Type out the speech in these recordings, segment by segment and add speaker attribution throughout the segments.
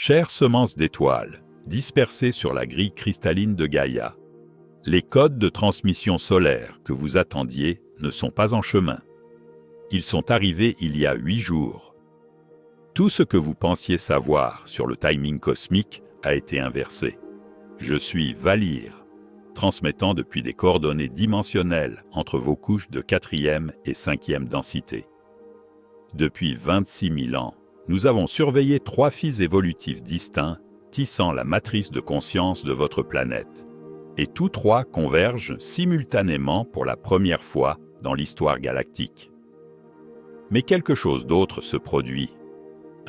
Speaker 1: Chères semences d'étoiles, dispersées sur la grille cristalline de Gaïa, les codes de transmission solaire que vous attendiez ne sont pas en chemin. Ils sont arrivés il y a 8 jours. Tout ce que vous pensiez savoir sur le timing cosmique a été inversé. Je suis Valir, transmettant depuis des coordonnées dimensionnelles entre vos couches de 4e et 5e densité. Depuis 26 000 ans, nous avons surveillé 3 fils évolutifs distincts tissant la matrice de conscience de votre planète. Et tous 3 convergent simultanément pour la première fois dans l'histoire galactique. Mais quelque chose d'autre se produit.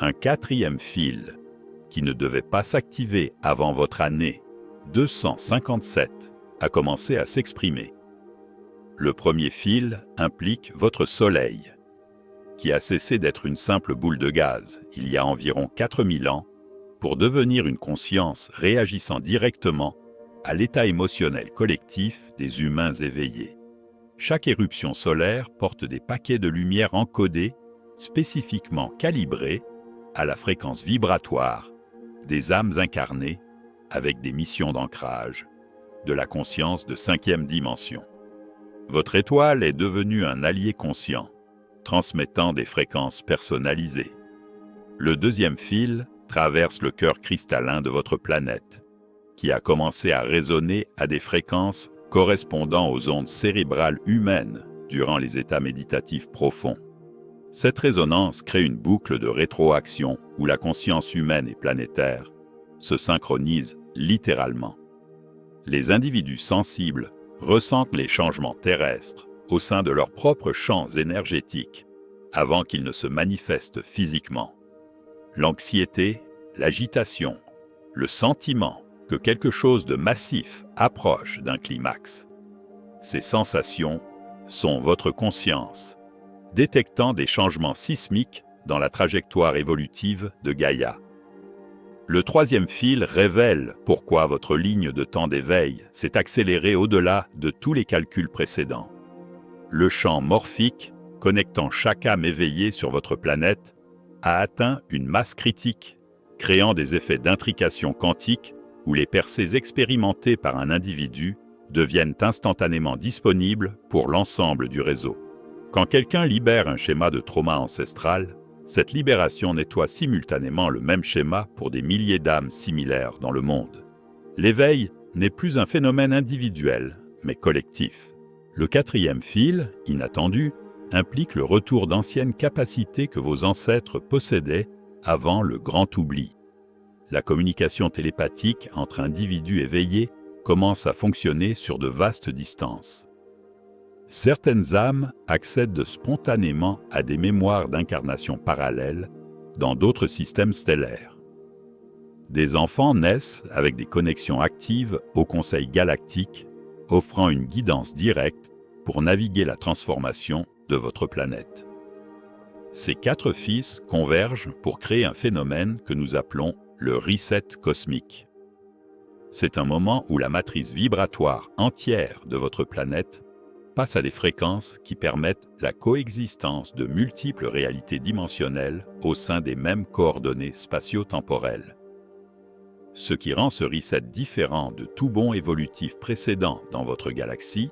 Speaker 1: Un 4e fil, qui ne devait pas s'activer avant votre année 257, a commencé à s'exprimer. Le premier fil implique votre Soleil, qui a cessé d'être une simple boule de gaz il y a environ 4000 ans pour devenir une conscience réagissant directement à l'état émotionnel collectif des humains éveillés. Chaque éruption solaire porte des paquets de lumière encodés, spécifiquement calibrés à la fréquence vibratoire des âmes incarnées avec des missions d'ancrage de la conscience de 5e dimension. Votre étoile est devenue un allié conscient, transmettant des fréquences personnalisées. Le 2e fil traverse le cœur cristallin de votre planète, qui a commencé à résonner à des fréquences correspondant aux ondes cérébrales humaines durant les états méditatifs profonds. Cette résonance crée une boucle de rétroaction où la conscience humaine et planétaire se synchronisent littéralement. Les individus sensibles ressentent les changements terrestres au sein de leurs propres champs énergétiques avant qu'ils ne se manifestent physiquement. L'anxiété, l'agitation, le sentiment que quelque chose de massif approche d'un climax. Ces sensations sont votre conscience, détectant des changements sismiques dans la trajectoire évolutive de Gaïa. Le 3e fil révèle pourquoi votre ligne de temps d'éveil s'est accélérée au-delà de tous les calculs précédents. Le champ morphique, connectant chaque âme éveillée sur votre planète, a atteint une masse critique, créant des effets d'intrication quantique où les percées expérimentées par un individu deviennent instantanément disponibles pour l'ensemble du réseau. Quand quelqu'un libère un schéma de trauma ancestral, cette libération nettoie simultanément le même schéma pour des milliers d'âmes similaires dans le monde. L'éveil n'est plus un phénomène individuel, mais collectif. Le 4e fil, inattendu, implique le retour d'anciennes capacités que vos ancêtres possédaient avant le grand oubli. La communication télépathique entre individus éveillés commence à fonctionner sur de vastes distances. Certaines âmes accèdent spontanément à des mémoires d'incarnation parallèles dans d'autres systèmes stellaires. Des enfants naissent avec des connexions actives au Conseil galactique, offrant une guidance directe pour naviguer la transformation de votre planète. Ces 4 fils convergent pour créer un phénomène que nous appelons le reset cosmique. C'est un moment où la matrice vibratoire entière de votre planète passe à des fréquences qui permettent la coexistence de multiples réalités dimensionnelles au sein des mêmes coordonnées spatio-temporelles. Ce qui rend ce reset différent de tout bond évolutif précédent dans votre galaxie,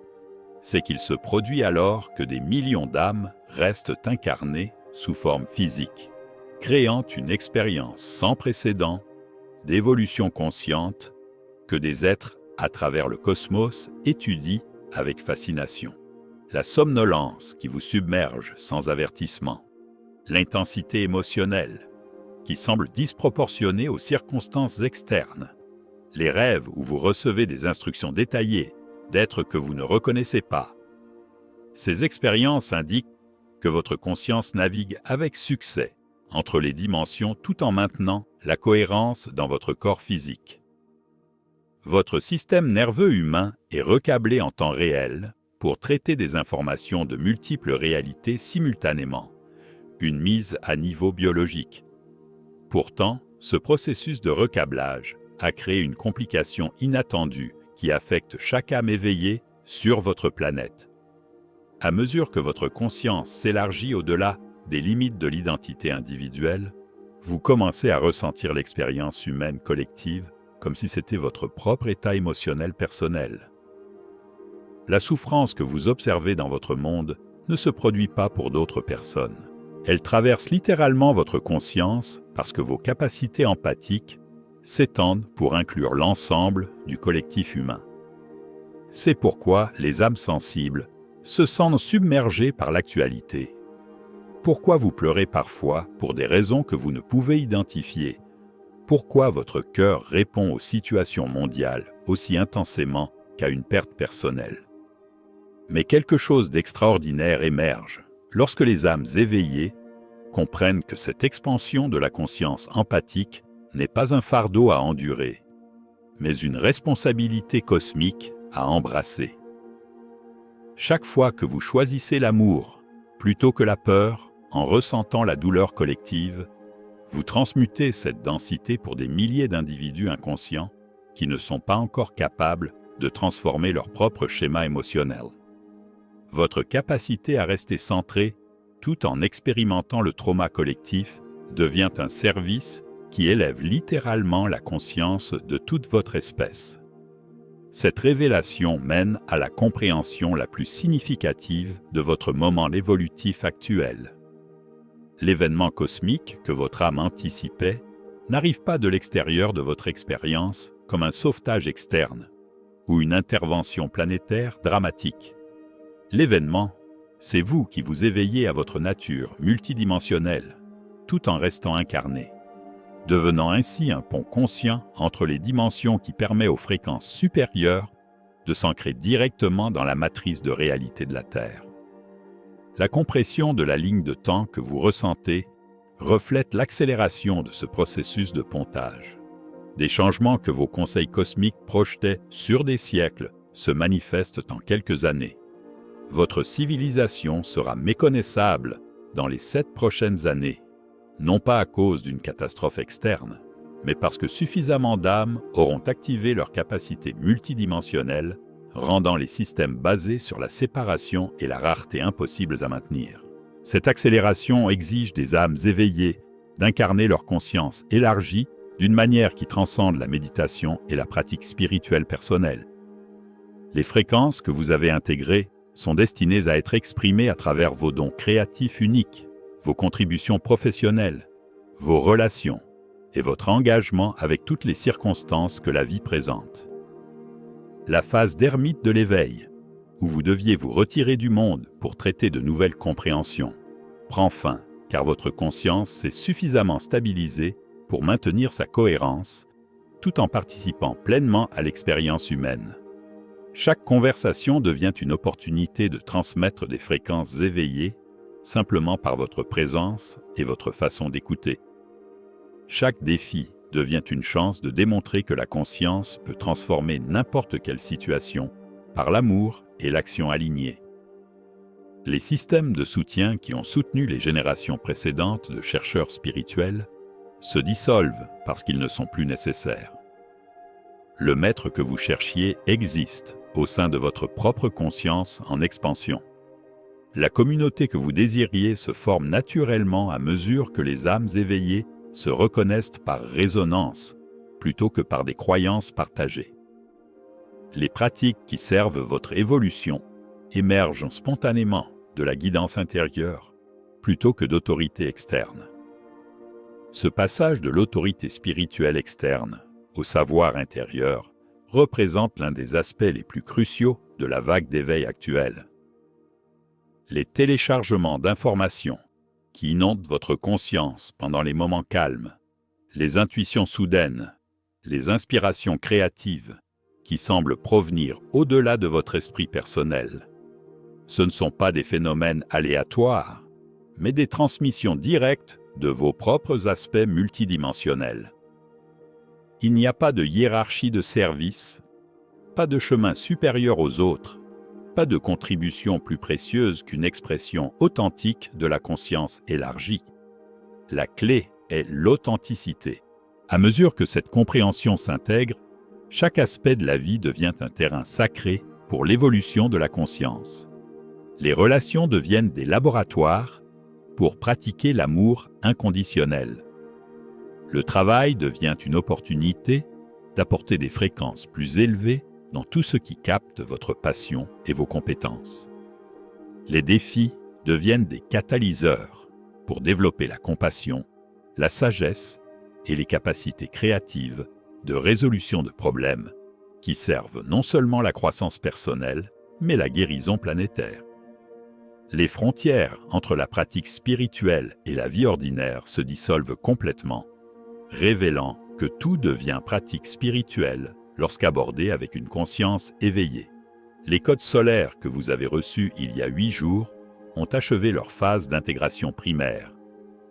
Speaker 1: c'est qu'il se produit alors que des millions d'âmes restent incarnées sous forme physique, créant une expérience sans précédent d'évolution consciente que des êtres à travers le cosmos étudient avec fascination. La somnolence qui vous submerge sans avertissement, l'intensité émotionnelle qui semble disproportionnée aux circonstances externes, les rêves où vous recevez des instructions détaillées d'êtres que vous ne reconnaissez pas. Ces expériences indiquent que votre conscience navigue avec succès entre les dimensions tout en maintenant la cohérence dans votre corps physique. Votre système nerveux humain est recablé en temps réel pour traiter des informations de multiples réalités simultanément, une mise à niveau biologique. Pourtant, ce processus de recablage a créé une complication inattendue qui affecte chaque âme éveillée sur votre planète. À mesure que votre conscience s'élargit au-delà des limites de l'identité individuelle, Vous commencez à ressentir l'expérience humaine collective comme si c'était votre propre état émotionnel personnel. La souffrance que vous observez dans votre monde ne se produit pas pour d'autres personnes. Elle traverse littéralement votre conscience parce que vos capacités empathiques s'étendent pour inclure l'ensemble du collectif humain. C'est pourquoi les âmes sensibles se sentent submergées par l'actualité. Pourquoi vous pleurez parfois pour des raisons que vous ne pouvez identifier? Pourquoi votre cœur répond aux situations mondiales aussi intensément qu'à une perte personnelle? Mais quelque chose d'extraordinaire émerge lorsque les âmes éveillées comprennent que cette expansion de la conscience empathique n'est pas un fardeau à endurer, mais une responsabilité cosmique à embrasser. Chaque fois que vous choisissez l'amour plutôt que la peur, en ressentant la douleur collective, vous transmutez cette densité pour des milliers d'individus inconscients qui ne sont pas encore capables de transformer leur propre schéma émotionnel. Votre capacité à rester centré tout en expérimentant le trauma collectif devient un service qui élève littéralement la conscience de toute votre espèce. Cette révélation mène à la compréhension la plus significative de votre moment évolutif actuel. L'événement cosmique que votre âme anticipait n'arrive pas de l'extérieur de votre expérience comme un sauvetage externe ou une intervention planétaire dramatique. L'événement, c'est vous qui vous éveillez à votre nature multidimensionnelle, tout en restant incarné, devenant ainsi un pont conscient entre les dimensions qui permet aux fréquences supérieures de s'ancrer directement dans la matrice de réalité de la Terre. La compression de la ligne de temps que vous ressentez reflète l'accélération de ce processus de pontage. Des changements que vos conseils cosmiques projetaient sur des siècles se manifestent en quelques années. Votre civilisation sera méconnaissable dans les 7 prochaines années, non pas à cause d'une catastrophe externe, mais parce que suffisamment d'âmes auront activé leur capacité multidimensionnelle, rendant les systèmes basés sur la séparation et la rareté impossibles à maintenir. Cette accélération exige des âmes éveillées d'incarner leur conscience élargie d'une manière qui transcende la méditation et la pratique spirituelle personnelle. Les fréquences que vous avez intégrées sont destinées à être exprimées à travers vos dons créatifs uniques, vos contributions professionnelles, vos relations et votre engagement avec toutes les circonstances que la vie présente. La phase d'ermite de l'éveil, où vous deviez vous retirer du monde pour traiter de nouvelles compréhensions, prend fin car votre conscience s'est suffisamment stabilisée pour maintenir sa cohérence, tout en participant pleinement à l'expérience humaine. Chaque conversation devient une opportunité de transmettre des fréquences éveillées simplement par votre présence et votre façon d'écouter. Chaque défi devient une chance de démontrer que la conscience peut transformer n'importe quelle situation par l'amour et l'action alignée. Les systèmes de soutien qui ont soutenu les générations précédentes de chercheurs spirituels se dissolvent parce qu'ils ne sont plus nécessaires. Le maître que vous cherchiez existe au sein de votre propre conscience en expansion. La communauté que vous désiriez se forme naturellement à mesure que les âmes éveillées se reconnaissent par résonance plutôt que par des croyances partagées. Les pratiques qui servent votre évolution émergent spontanément de la guidance intérieure plutôt que d'autorité externe. Ce passage de l'autorité spirituelle externe au savoir intérieur représente l'un des aspects les plus cruciaux de la vague d'éveil actuelle. Les téléchargements d'informations qui inondent votre conscience pendant les moments calmes, les intuitions soudaines, les inspirations créatives qui semblent provenir au-delà de votre esprit personnel. Ce ne sont pas des phénomènes aléatoires, mais des transmissions directes de vos propres aspects multidimensionnels. Il n'y a pas de hiérarchie de service, pas de chemin supérieur aux autres, pas de contribution plus précieuse qu'une expression authentique de la conscience élargie. La clé est l'authenticité. À mesure que cette compréhension s'intègre, chaque aspect de la vie devient un terrain sacré pour l'évolution de la conscience. Les relations deviennent des laboratoires pour pratiquer l'amour inconditionnel. Le travail devient une opportunité d'apporter des fréquences plus élevées dans tout ce qui capte votre passion et vos compétences. Les défis deviennent des catalyseurs pour développer la compassion, la sagesse et les capacités créatives de résolution de problèmes qui servent non seulement la croissance personnelle, mais la guérison planétaire. Les frontières entre la pratique spirituelle et la vie ordinaire se dissolvent complètement, révélant que tout devient pratique spirituelle lorsqu'abordé avec une conscience éveillée. Les codes solaires que vous avez reçus il y a 8 jours ont achevé leur phase d'intégration primaire,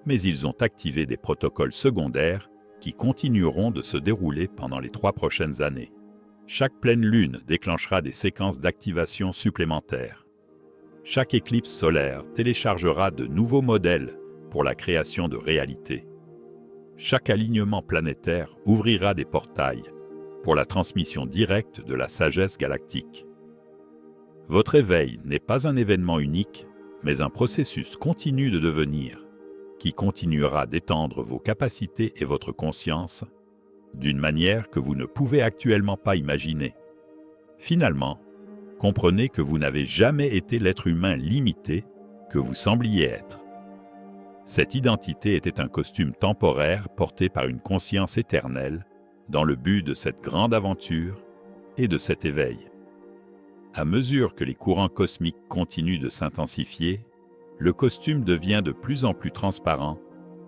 Speaker 1: mais ils ont activé des protocoles secondaires qui continueront de se dérouler pendant les 3 prochaines années. Chaque pleine lune déclenchera des séquences d'activation supplémentaires. Chaque éclipse solaire téléchargera de nouveaux modèles pour la création de réalités. Chaque alignement planétaire ouvrira des portails pour la transmission directe de la sagesse galactique. Votre éveil n'est pas un événement unique, mais un processus continu de devenir, qui continuera d'étendre vos capacités et votre conscience d'une manière que vous ne pouvez actuellement pas imaginer. Finalement, comprenez que vous n'avez jamais été l'être humain limité que vous sembliez être. Cette identité était un costume temporaire porté par une conscience éternelle dans le but de cette grande aventure et de cet éveil. À mesure que les courants cosmiques continuent de s'intensifier, le costume devient de plus en plus transparent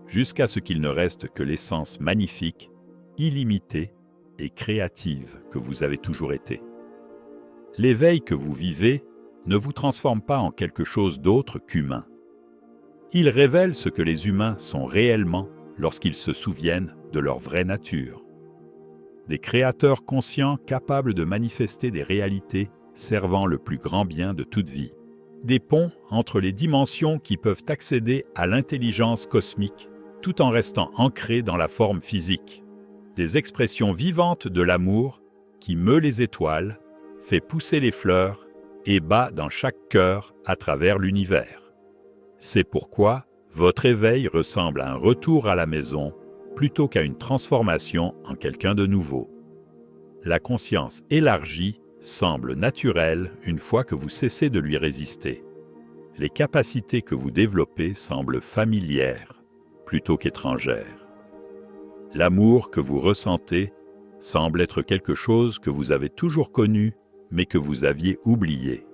Speaker 1: jusqu'à ce qu'il ne reste que l'essence magnifique, illimitée et créative que vous avez toujours été. L'éveil que vous vivez ne vous transforme pas en quelque chose d'autre qu'humain. Il révèle ce que les humains sont réellement lorsqu'ils se souviennent de leur vraie nature. Des créateurs conscients capables de manifester des réalités servant le plus grand bien de toute vie. Des ponts entre les dimensions qui peuvent accéder à l'intelligence cosmique tout en restant ancrés dans la forme physique. Des expressions vivantes de l'amour qui meut les étoiles, fait pousser les fleurs et bat dans chaque cœur à travers l'univers. C'est pourquoi votre éveil ressemble à un retour à la maison plutôt qu'à une transformation en quelqu'un de nouveau. La conscience élargie semble naturelle une fois que vous cessez de lui résister. Les capacités que vous développez semblent familières plutôt qu'étrangères. L'amour que vous ressentez semble être quelque chose que vous avez toujours connu mais que vous aviez oublié.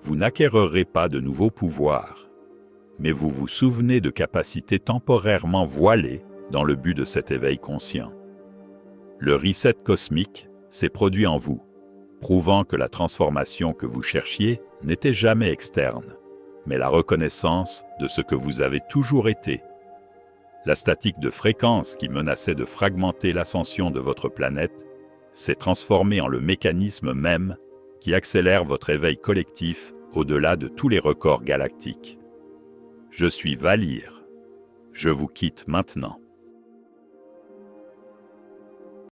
Speaker 1: Vous n'acquérerez pas de nouveaux pouvoirs, mais vous vous souvenez de capacités temporairement voilées dans le but de cet éveil conscient. Le reset cosmique s'est produit en vous, prouvant que la transformation que vous cherchiez n'était jamais externe, mais la reconnaissance de ce que vous avez toujours été. La statique de fréquence qui menaçait de fragmenter l'ascension de votre planète s'est transformée en le mécanisme même qui accélère votre éveil collectif au-delà de tous les records galactiques. Je suis Valir. Je vous quitte maintenant.